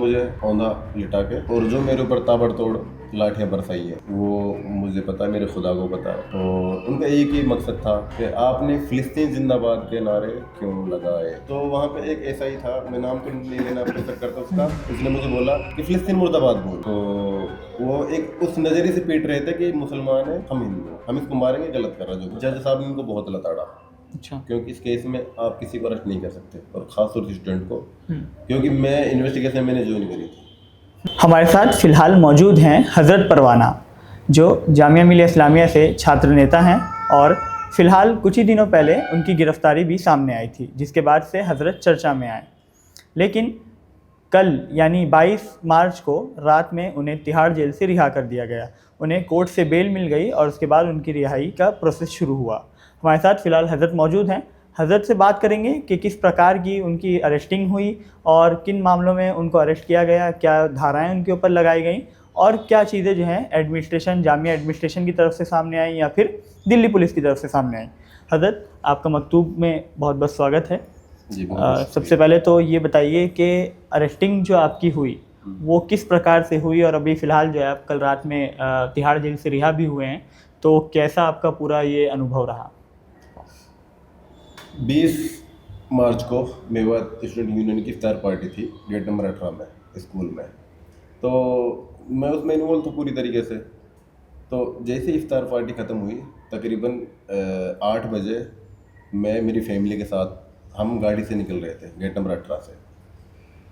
मुझे औंधा लिटा के और जो मेरे ऊपर ताबड़तोड़ लाठियाँ बरसाई है वो मुझे पता है, मेरे खुदा को पता है। और उनका एक ही मकसद था कि आपने फिलिस्तीन जिंदाबाद के नारे क्यों लगाए। तो वहाँ पे एक ऐसा ही था, मैं नाम तो नहीं लेना प्रेफर करता उसका, उसने मुझे बोला कि फिलिस्तीन मुर्दाबाद बोल। तो वो एक उस नज़रिए से पीट रहे थे कि मुसलमान है, हम हिंदू, हम इसको मारेंगे, गलत कर रहा है। जो जज साहब ने उनको बहुत लताड़ा। अच्छा। क्योंकि इस केस में आप किसी को अरेस्ट नहीं कर सकते, और खास तौर से स्टूडेंट को, क्योंकि मैं इन्वेस्टिगेशन मैंने ज्वाइन करी थी। हमारे साथ फ़िलहाल मौजूद हैं हज़रत परवाना, जो जामिया मिलिया इस्लामिया से छात्र नेता हैं, और फ़िलहाल कुछ ही दिनों पहले उनकी गिरफ़्तारी भी सामने आई थी, जिसके बाद से हज़रत चर्चा में आए। लेकिन कल यानी 22 मार्च को रात में उन्हें तिहाड़ जेल से रिहा कर दिया गया। उन्हें कोर्ट से बेल मिल गई और उसके बाद उनकी रिहाई का प्रोसेस शुरू हुआ। हमारे साथ फ़िलहाल हज़रत मौजूद हैं। हज़रत से बात करेंगे कि किस प्रकार की उनकी अरेस्टिंग हुई और किन मामलों में उनको अरेस्ट किया गया, क्या धाराएं उनके ऊपर लगाई गई, और क्या चीज़ें जो हैं एडमिनिस्ट्रेशन, जामिया एडमिनिस्ट्रेशन की तरफ से सामने आई या फिर दिल्ली पुलिस की तरफ से सामने आई। हज़रत, आपका मकतूब में बहुत बहुत स्वागत है। जी, सबसे पहले तो ये बताइए कि अरेस्टिंग जो आपकी हुई वो किस प्रकार से हुई, और अभी फ़िलहाल जो है आप कल रात में तिहाड़ जेल से रिहा भी हुए हैं, तो कैसा आपका पूरा ये अनुभव रहा? 20 मार्च को मेवात स्टूडेंट यूनियन की इफ्तार पार्टी थी गेट नंबर 18 में, स्कूल में। तो मैं उसमें इन्वॉल्व था पूरी तरीके से। तो जैसे इफ्तार पार्टी ख़त्म हुई, तकरीबन 8 बजे मैं मेरी फैमिली के साथ हम गाड़ी से निकल रहे थे गेट नंबर 18 से।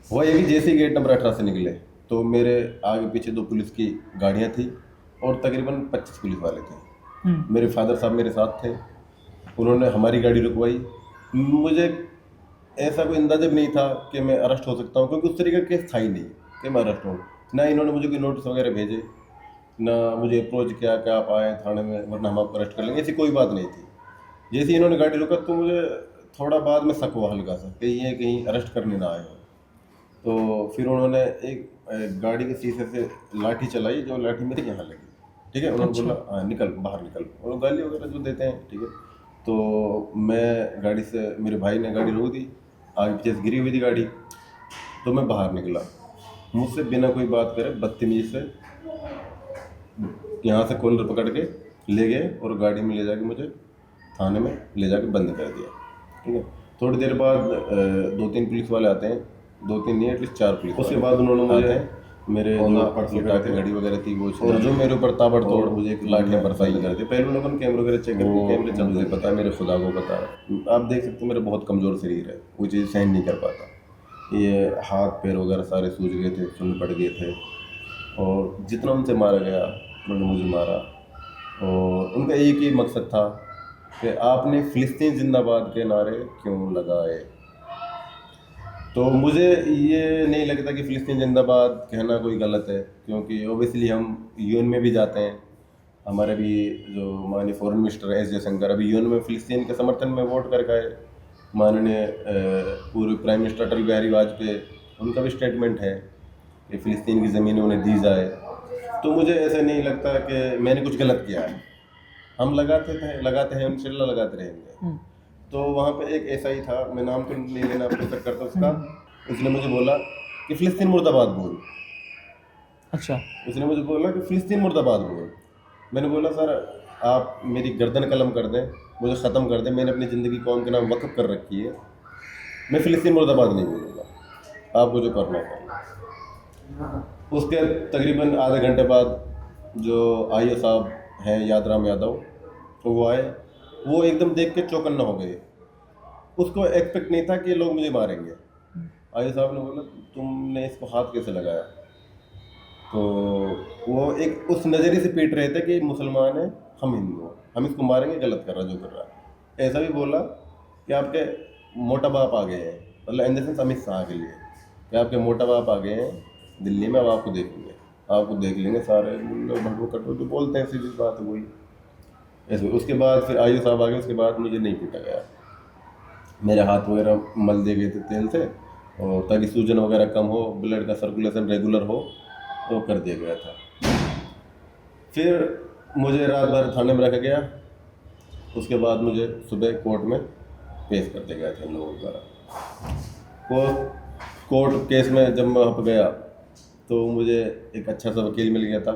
हुआ ये कि जैसे ही गेट नंबर 18 से निकले तो मेरे आगे पीछे 2 पुलिस की गाड़ियाँ थी और तकरीबन 25 पुलिस वाले थे। मेरे फादर साहब मेरे साथ थे, उन्होंने हमारी गाड़ी रुकवाई। मुझे ऐसा कोई अंदाजा भी नहीं था कि मैं अरेस्ट हो सकता हूँ, क्योंकि उस तरीके का केस था ही नहीं कि मैं अरेस्ट हूँ। ना इन्होंने मुझे कोई नोटिस वगैरह भेजे, ना मुझे अप्रोच किया कि आप आएँ थाने में वरना हम आपको अरेस्ट कर लेंगे, ऐसी कोई बात नहीं थी। जैसे ही इन्होंने गाड़ी रुका तो मुझे थोड़ा बाद में शक हुआ हल्का सा कि ये कहीं अरेस्ट करने ना आए हो। तो फिर उन्होंने एक गाड़ी के शीशे से लाठी चलाई, जो लाठी मेरे यहाँ लगी। ठीक है, उन्होंने बोला हाँ निकल, बाहर निकल, और गाली वगैरह जो देते हैं। ठीक है, तो मैं गाड़ी से, मेरे भाई ने गाड़ी रोक दी, आगे पीछे से गिरी हुई थी गाड़ी, तो मैं बाहर निकला। मुझसे बिना कोई बात करे बदतमीजी से यहाँ से कॉलर पकड़ के ले गए और गाड़ी में ले जाके मुझे थाने में ले जाके बंद कर दिया। ठीक है, थोड़ी देर बाद 2-3 पुलिस वाले आते हैं, 2-3 नहीं एटलीस्ट 4 पुलिस। उसके बाद उन्होंने मुझे मेरे जो पर्स लटा के घड़ी वगैरह थी वो, और जो मेरे ऊपर ताबड़तोड़ मुझे लाठियाँ बरसाई करते। पहले उन लोगों ने कैमरे वगैरह चेक करके, कैमरे चल, मुझे पता है, मेरे खुदा को पता है। आप देख सकते हो मेरा बहुत कमज़ोर शरीर है, वो चीज़ सहन नहीं कर पाता। ये हाथ पैर वगैरह सारे सूज गए थे, सुन्न पड़ गए थे, और जितना उनसे मारा गया उन्होंने मुझे मारा। और उनका एक ही मकसद था कि आपने फिलिस्तीन जिंदाबाद के नारे क्यों लगाए। तो मुझे ये नहीं लगता कि फ़िलिस्तीन जिंदाबाद कहना कोई गलत है, क्योंकि ओबियसली हम यूएन में भी जाते हैं। हमारे भी जो माननीय फॉरेन मिनिस्टर एस जयशंकर अभी यूएन में फ़िलिस्तीन के समर्थन में वोट करके आए। माननीय पूर्व प्राइम मिनिस्टर अटल बिहारी वाजपेयी, उनका भी स्टेटमेंट है कि फ़िलिस्तीन की ज़मीन उन्हें दी जाए। तो मुझे ऐसे नहीं लगता कि मैंने कुछ गलत किया है। हम लगाते हैं, इंशाल्लाह लगाते रहेंगे। तो वहाँ पे एक ऐसा ही था, मैं नाम तो नहीं लेना प्रेफर करता उसका, उसने मुझे बोला कि फ़िलिस्तीन मुर्दाबाद बोल। अच्छा। उसने मुझे बोला कि फ़िलिस्तीन मुर्दाबाद बोल। मैंने बोला सर आप मेरी गर्दन कलम कर दें, मुझे ख़त्म कर दें, मैंने अपनी ज़िंदगी कौम के नाम वक़्फ़ कर रखी है, मैं फ़िलिस्तीन मुर्दाबाद नहीं बोलूँगा, आपको जो करना है। उसके तकरीबन आधे घंटे बाद जो आईओ साहब हैं यादराम यादव, तो वो आए, वो एकदम देख के चौकन्ना हो गए। उसको एक्सपेक्ट नहीं था कि लोग मुझे मारेंगे। आईओ साहब ने बोला तुमने इसको हाथ कैसे लगाया। तो वो एक उस नज़रिए से पीट रहे थे कि मुसलमान है, हम हिंदू हैं, हम इसको मारेंगे, गलत कर रहा जो कर रहा है। ऐसा भी बोला कि आपके मोटा बाप आ गए हैं, मतलब in the sense Amit Shah के लिए, कि आपके मोटा बाप आ गए हैं दिल्ली में, अब आपको देखेंगे, आपको देख लेंगे सारे भटू कटो जो बोलते हैं, सीधी बात है वही ऐसे। उसके बाद फिर आईओ साहब आ गए, उसके बाद मुझे नहीं पीटा गया, मेरे हाथ वगैरह मल दिए गए थे तेल से, और ताकि सूजन वगैरह कम हो, ब्लड का सर्कुलेशन रेगुलर हो, तो कर दिया गया था। फिर मुझे रात भर थाने में रखा गया, उसके बाद मुझे सुबह कोर्ट में पेश कर दिया गया था इन लोगों द्वारा। कोर्ट केस में जब मैं वहाँ पर गया तो मुझे एक अच्छा सा वकील मिल गया था,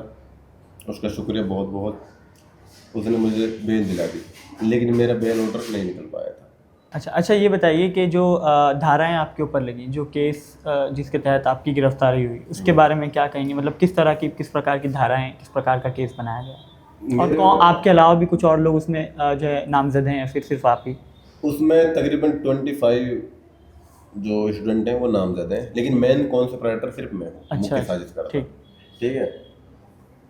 उसका शुक्रिया बहुत बहुत। उसने मुझे बेल दिला दी, लेकिन मेरा बेल ऑर्डर नहीं निकल पाया था। अच्छा, ये बताइए कि जो धाराएं आपके ऊपर लगी, जो केस जिसके तहत आपकी गिरफ्तारी हुई, उसके बारे में क्या कहेंगे? मतलब किस प्रकार की धाराएं, किस प्रकार का केस बनाया गया, और कौन आपके अलावा भी कुछ और लोग उसमें जो है नामजद हैं या फिर सिर्फ आप ही? उसमें तकरीबन 25 जो स्टूडेंट हैं वो नामजद हैं, लेकिन मेन कॉन्सेप्रेटर सिर्फ मैं हूँ, अच्छा, मुख्य साजिश कर रहा ठीक। हूँ। ठीक है,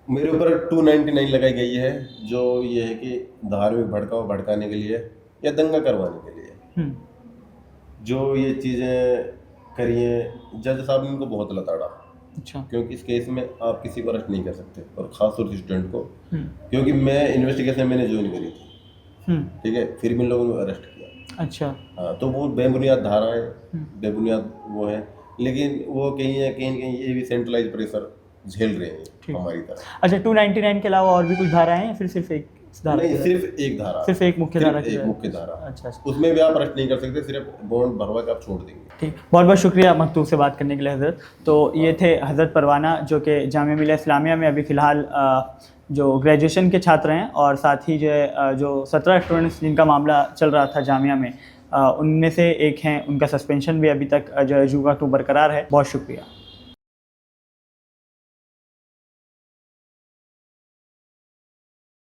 मेरे ऊपर 299 लगाई गई है, जो ये है कि धार्मिक भड़काव भड़काने के लिए या दंगा करवाने के लिए जो ये चीज़ें करी हैं। जज साहब ने इनको बहुत लताड़ा, अच्छा। क्योंकि इस केस में आप किसी को अरेस्ट नहीं कर सकते, और ख़ास तौर से स्टूडेंट को, क्योंकि मैं इन्वेस्टिगेशन मैंने ज्वाइन करी थी। ठीक है, फिर भी इन लोगों ने अरेस्ट किया। अच्छा। हाँ, तो वो बेबुनियाद धाराएं, बेबुनियाद वो है, लेकिन वो कहीं ना कहीं ये भी सेंट्रलाइज प्रेशर झेल रहे हैं हमारी तरह। अच्छा, 299 के अलावा और भी कुछ धाराएं हैं या फिर सिर्फ एक धारा? नहीं, सिर्फ एक धारा, सिर्फ एक मुख्य धारा की एक है। मुख्य धारा। अच्छा। उसमें भी आप अरेस्ट नहीं कर सकते, सिर्फ बॉन्ड भरवा के आप छोड़ देंगे। ठीक, बहुत बहुत शुक्रिया मकतूब से बात करने के लिए हज़रत। तो ये थे हज़रत परवाना, जो कि जामिया मिलिया इस्लामिया में अभी फ़िलहाल जो ग्रेजुएशन के छात्र हैं, और साथ ही जो है जो 17 स्टूडेंट्स जिनका मामला चल रहा था जामिया में, उनमें से एक हैं, उनका सस्पेंशन भी अभी तक जो है जुगा तो बरकरार है। बहुत शुक्रिया।